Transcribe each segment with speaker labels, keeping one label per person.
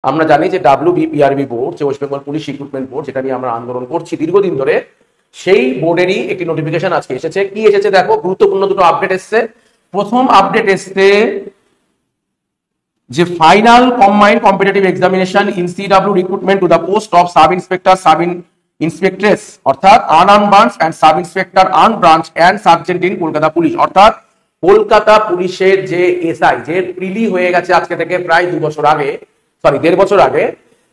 Speaker 1: আমরা জানি যে WBPRB বোর্ড, যে West Bengal police recruitment board, যেটা নিয়ে আমরা আন্দোলন করছি দীর্ঘদিন ধরে, সেই বোর্ডেরই একটি নোটিফিকেশন আজকে এসেছে। কি এসেছে দেখো, গুরুত্বপূর্ণ দুটো আপডেট এসছে। প্রথম আপডেট এসছে যে final combined competitive examination in CW recruitment to the post of sub inspector, sub inspectress, অর্থাৎ unarmed branch and sub inspector armed branch and sergeant in Kolkata police. অর্থাৎ কলকাতা পুলিশের যে এসআই, যে প্রিলি হয়ে গেছে আজকে থেকে প্রায় 1.5 বছর আগে,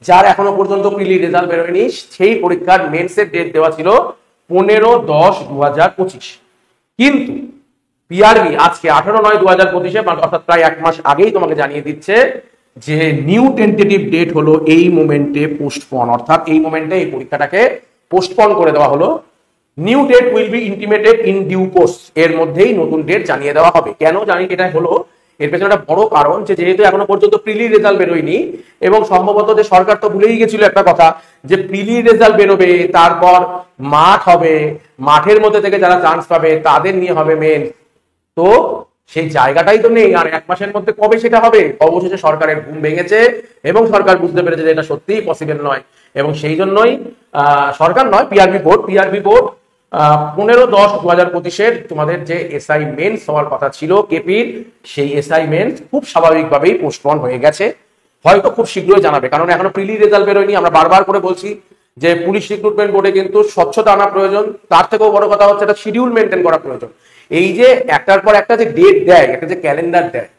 Speaker 1: যার এখনো পর্যন্ত প্রিলি রেজাল্ট বেরোয়নি, সেই পরীক্ষার মেন্সের ডেট দেওয়া ছিল 15/10/2025। কিন্তু পিআরবি আজকে 18/9/2025 অর্থাৎ প্রায় 1 মাস আগেই তোমাকে জানিয়ে দিচ্ছে যে নিউ টেন্টেটিভ ডেট হলো এই মোমেন্টে পোস্টপন, অর্থাৎ এই মোমেন্টে এই পরীক্ষাটাকে পোস্টপন করে দেওয়া হলো। New date will be intimated in due course, এর মধ্যেই নতুন ডেট জানিয়ে দেওয়া হবে। কেন জানি এটা হলো, এর পেছনে একটা বড় কারণ যে যেহেতু এখনো পর্যন্ত প্রিলি রেজাল্ট বেরোয়নি, এবং সম্ভবত যে সরকার তো ভুলেই গেছিল একটা কথা, যে প্রিলি রেজাল্ট বেরোবে, তারপর মাঠ হবে, মাঠের মধ্যে থেকে যারা চান্স পাবে তাদের নিয়ে হবে মেন। তো সেই জায়গাটাই তো নেই, আর 1 মাসের মধ্যে কবে সেটা হবে? অবশেষে সরকারের ঘুম ভেঙেছে এবং সরকার বুঝতে পেরেছে যে এটা সত্যিই পসিবল নয়, এবং সেই জন্যই সরকার নয়, পিআরবি বোর্ড 15/10/2025 তোমাদের যে এসআই মেন্স হওয়ার কথা ছিল কেপির, সেই এসআই মেন্স খুব স্বাভাবিকভাবেই পোস্টপন হয়ে গেছে। হয়তো খুব শীঘ্রই জানাবে, কারণ এখনো প্রিলি রেজাল্ট বেরোয়নি। আমরা বারবার করে বলছি যে পুলিশ রিক্রুটমেন্ট বোর্ডে কিন্তু স্বচ্ছতা আনা প্রয়োজন, তার থেকেও বড় কথা হচ্ছে একটা শিডিউল মেনটেন করা প্রয়োজন। এই যে একটার পর একটা যে ডেট দেয়, একটা যে ক্যালেন্ডার দেয়,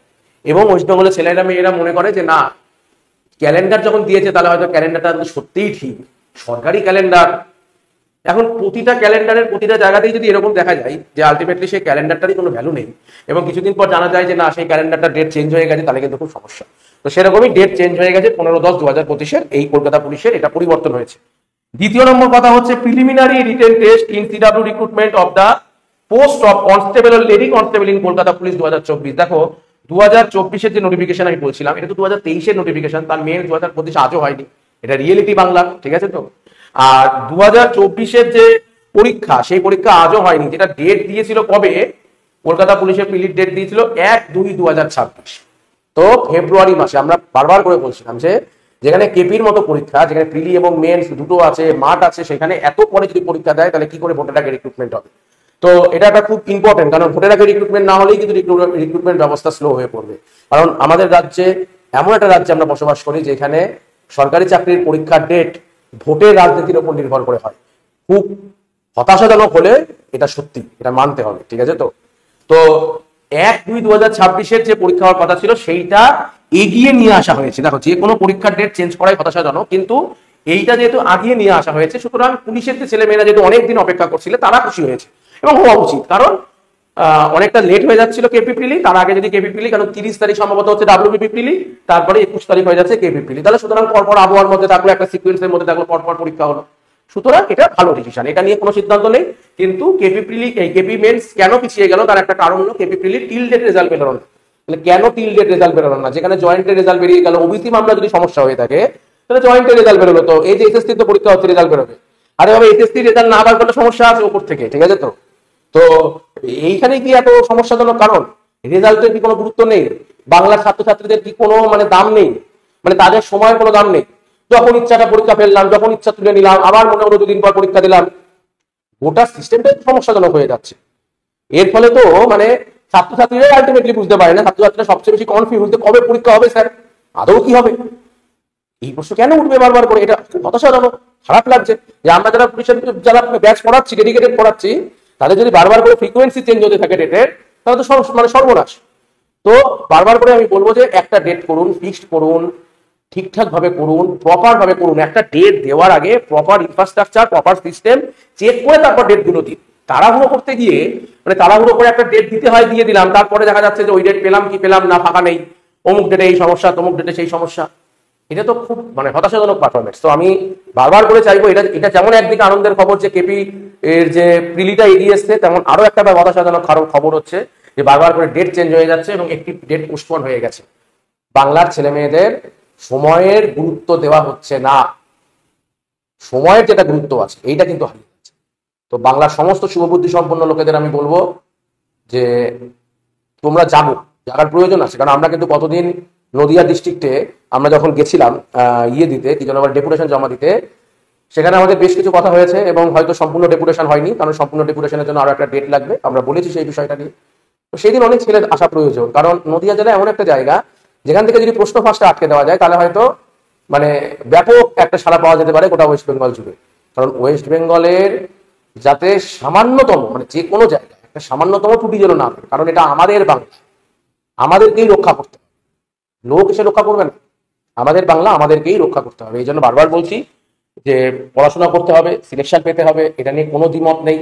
Speaker 1: এবং ওয়েস্ট বেঙ্গলের ছেলেরা মেয়েরা মনে করে যে না, ক্যালেন্ডার যখন দিয়েছে তাহলে হয়তো ক্যালেন্ডারটা সত্যিই ঠিক, সরকারি ক্যালেন্ডার। এখন প্রতিটা ক্যালেন্ডারের প্রতিটা জায়গাতেই যদি এরকম দেখা যায় যে আলটিমেটলি সেই ক্যালেন্ডারটারই কোনো ভ্যালু নেই, এবং কিছুদিন পর জানা যায় যে না, সেই ক্যালেন্ডারটা ডেট চেঞ্জ হয়ে গেছে, তাহলে কিন্তু খুব সমস্যা। তো সেরকমই ডেট চেঞ্জ হয়ে গেছে, 15/10/2025 এই কলকাতা পুলিশের এটা পরিবর্তন হয়েছে। দ্বিতীয় নম্বর কথা হচ্ছে preliminary written test in CW recruitment of the post of constable ও lady constable in Kolkata police 2024। দেখো 2024-এর যে নোটিফিকেশন আমি বলছিলাম, এটা তো 2023-এর নোটিফিকেশন, তার মেন 2025 আজও হয়নি। এটা রিয়েলিটি বাংলা, ঠিক আছে তো। আর 2024-এর যে পরীক্ষা, সেই পরীক্ষা আজও হয়নি, যেটা ডেট দিয়েছিল কবে, কলকাতা পুলিশের প্রিলির ডেট দিয়েছিল 1/2/2026। তো ফেব্রুয়ারি মাসে আমরা বারবার করে বলছিলাম যে যেখানে কেপির মতো পরীক্ষা, যেখানে প্রিলি এবং মেন্স দুটো আছে, মাঠ আছে, সেখানে এত পরে যদি পরীক্ষা দেয় তাহলে কি করে ভোটের আগে রিক্রুটমেন্ট হবে? তো এটা একটা খুব ইম্পর্টেন্ট, কারণ ভোটের আগে রিক্রুটমেন্ট না হলেই কিন্তু রিক্রুটমেন্ট ব্যবস্থা স্লো হয়ে পড়বে। কারণ আমাদের রাজ্যে, এমন একটা রাজ্যে আমরা বসবাস করি যেখানে সরকারি চাকরির পরীক্ষার ডেট ভোটের রাজনীতির উপর নির্ভর করে হয়। খুব হতাশাজনক হলে এটা সত্যি, এটা মানতে হবে, ঠিক আছে তো। তো 1/2/2026-এর যে পরীক্ষা হওয়ার কথা ছিল সেইটা এগিয়ে নিয়ে আসা হয়েছে। দেখো, যে কোনো পরীক্ষার ডেট চেঞ্জ করাই হতাশাজনক, কিন্তু এইটা যেহেতু আগিয়ে নিয়ে আসা হয়েছে, সুতরাং পুলিশের যে ছেলেমেয়েরা যেহেতু অনেকদিন অপেক্ষা করছিল, তারা খুশি হয়েছে এবং হওয়া উচিত। কারণ অনেকটা লেট হয়ে যাচ্ছিল কেপি প্রিলি, তার আগে যদি কেপি প্রিলি, কারণ 30 তারিখ সম্ভবত হচ্ছে WBP প্রিলি, তারপরে 21 তারিখ হয়ে যাচ্ছে কেপি প্রিলি, তাহলে সুতরাং পরপর আবহাওয়ার মধ্যে থাকলো, একটা সিকুয়েন্সের মধ্যে থাকলো, পরপর পরীক্ষা হলো। সুতরাং এটা ভালো ডিসিশন, এটা নিয়ে কোনো সিদ্ধান্ত নেই। কিন্তু কেপি প্রিলি, কেপি মেন্স কেন পিছিয়ে গেল, তার একটা কারণ হলো কেপি প্রিলি টিল ডেট রেজাল্ট বেরোলো না। তাহলে কেন টিল ডেট রেজাল্ট বেরোলো না? যেখানে জয়েন্টের রেজাল্ট বেরিয়ে গেল, ওবিসি মামলা যদি সমস্যা হয়ে থাকে তাহলে জয়েন্টের রেজাল্ট বেরোলো, তো এই যে এসএসসি তো পরীক্ষা হচ্ছে, রেজাল্ট বেরোবে। আরে বাবা, এসএসসি রেজাল্ট না বার করলে সমস্যা আছে ওপর থেকে, ঠিক আছে তো। তো এইখানে কি এত সমস্যাজনক কারণ? রেজাল্টের কি কোনো গুরুত্ব নেই? বাংলার ছাত্রছাত্রীদের কি কোনো দাম নেই? তাদের সময়ের কোনো দাম নেই? যখন ইচ্ছাটা পরীক্ষা ফেললাম, যখন ইচ্ছা তুলে নিলাম, আবার মনে হলো 2 দিন পর পরীক্ষা দিলাম। গোটা সিস্টেমটাই সমস্যাজনক হয়ে যাচ্ছে। এর ফলে তো ছাত্রছাত্রীরাই আলটিমেটলি বুঝতে পারে না, ছাত্রছাত্রীরা সবচেয়ে বেশি কনফিউজ, কবে পরীক্ষা হবে স্যার, আদৌ কি হবে, এই প্রশ্ন কেন উঠবে বারবার করে। এটা হতাশাজনক, খারাপ লাগছে যে আমরা যারা পুলিশের যারা ব্যাচ পড়াচ্ছি, ডেডিকেটেড পড়াচ্ছি, তাদের যদি বারবার করে ফ্রিকোয়েন্সি চেঞ্জ হতে থাকে ডেটের, তাহলে তো সর্বনাশ। তো বারবার করে আমি বলবো যে একটা ডেট করুন, ফিক্সড করুন, ঠিকঠাক ভাবে করুন, প্রপার ভাবে করুন। একটা ডেট দেওয়ার আগে proper infrastructure, proper system check করে তারপর ডেট গুলো দিন। তাড়াহুড়ো করতে গিয়ে তাড়াহুড়ো করে একটা ডেট দিতে হয়, দিয়ে দিলাম, তারপরে দেখা যাচ্ছে যে ওই ডেট পেলাম কি পেলাম না, ফাঁকা নেই, অমুক ডেটে এই সমস্যা, তমুক ডেটে সেই সমস্যা। এটা তো খুব হতাশাজনক পারফরমেন্স। তো আমি বারবার করে চাইবো, এটা যেমন একদিকে আনন্দের খবর যে কেপি এর যে প্রিলিটা এগিয়ে এসছে, তেমন আরো একটা হতাশাজনক খবর হচ্ছে যে বারবার করে ডেট চেঞ্জ হয়ে যাচ্ছে এবং একটি ডেট পোস্টপোন হয়ে গেছে। বাংলার ছেলে মেয়েদের সময়ের গুরুত্ব দেওয়া হচ্ছে না, সময়ের যেটা গুরুত্ব আছে এইটা কিন্তু হারিয়ে যাচ্ছে। তো বাংলার সমস্ত শুভবুদ্ধি সম্পন্ন লোকেদের আমি বলবো যে তোমরা জাগার প্রয়োজন আছে, কারণ আমরা কিন্তু কতদিন নদিয়া ডিস্ট্রিক্টে আমরা যখন গেছিলাম দিতে কি যেন আবার ডেপুটেশন জমা দিতে, সেখানে আমাদের বেশ কিছু কথা হয়েছে এবং হয়তো সম্পূর্ণ ডেপুটেশন হয়নি, কারণ সম্পূর্ণ ডেপুটেশনের জন্য আরো একটা ডেট লাগবে, আমরা বলেছি সেই বিষয়টা নিয়ে। তো সেই দিন অনেক ছেলে আসা প্রয়োজন, কারণ নদিয়া জেলা এমন একটা জায়গা যেখান থেকে যদি প্রশ্ন ফাঁসটা আটকে দেওয়া যায় তাহলে হয়তো মানে ব্যাপক একটা সাড়া পাওয়া যেতে পারে গোটা ওয়েস্ট বেঙ্গল জুড়ে। কারণ ওয়েস্ট বেঙ্গলের যাতে সামান্যতম মানে যে কোনো জায়গায় একটা সামান্যতম ত্রুটি যেন না থাকে, কারণ এটা আমাদের বাংলা, আমাদেরকেই রক্ষা করতে হবে, লোক এসে রক্ষা করবে না, আমাদের বাংলা আমাদেরকেই রক্ষা করতে হবে। এই জন্য বারবার বলছি যে পড়াশোনা করতে হবে, সিলেকশন পেতে হবে, এটা নিয়ে কোনো দ্বিমত নেই।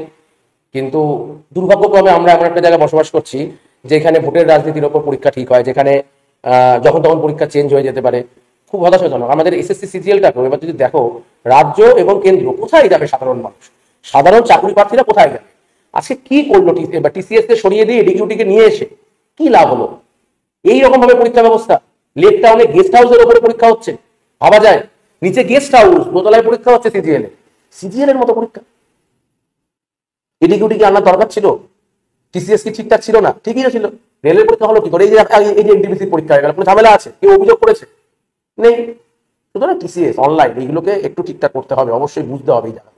Speaker 1: কিন্তু দুর্ভাগ্যক্রমে আমরা এমন একটা জায়গায় বসবাস করছি যেখানে ভোটের রাজনীতির ওপর পরীক্ষা ঠিক হয়, যেখানে যখন তখন পরীক্ষা চেঞ্জ হয়ে যেতে পারে। খুব হতাশাজনক। আমাদের এসএসসি সিজিএলটাকে এবার যদি দেখো, রাজ্য এবং কেন্দ্র কোথায় যাবে সাধারণ মানুষ, সাধারণ চাকরি প্রার্থীরা কোথায় যাবে? আজকে কি করলো এবার টিসিএস কে সরিয়ে দিয়ে ডিকিউটিকে নিয়ে এসে কি লাভ হলো? এইরকম ভাবে পরীক্ষা ব্যবস্থা, লেক টাউনে গেস্ট হাউসের উপরে পরীক্ষা হচ্ছে, ভাবা যায়? নিচে গেস্ট হাউস, দোতলায় পরীক্ষা হচ্ছে সিজিএল এর মতো পরীক্ষা। এডিকিউটি কি আনার দরকার ছিল? টিসিএস কি ঠিকঠাক ছিল না? ঠিকই ছিল। রেলের পরীক্ষা হলো কি করে? এই যে এনটিপিসির পরীক্ষা হয়ে গেল, কোনো ঝামেলা আছে? কেউ অভিযোগ করেছে? নেই। সুতরাং টিসিএস অনলাইন এইগুলোকে একটু ঠিকঠাক করতে হবে, অবশ্যই বুঝতে হবে এই জায়গা।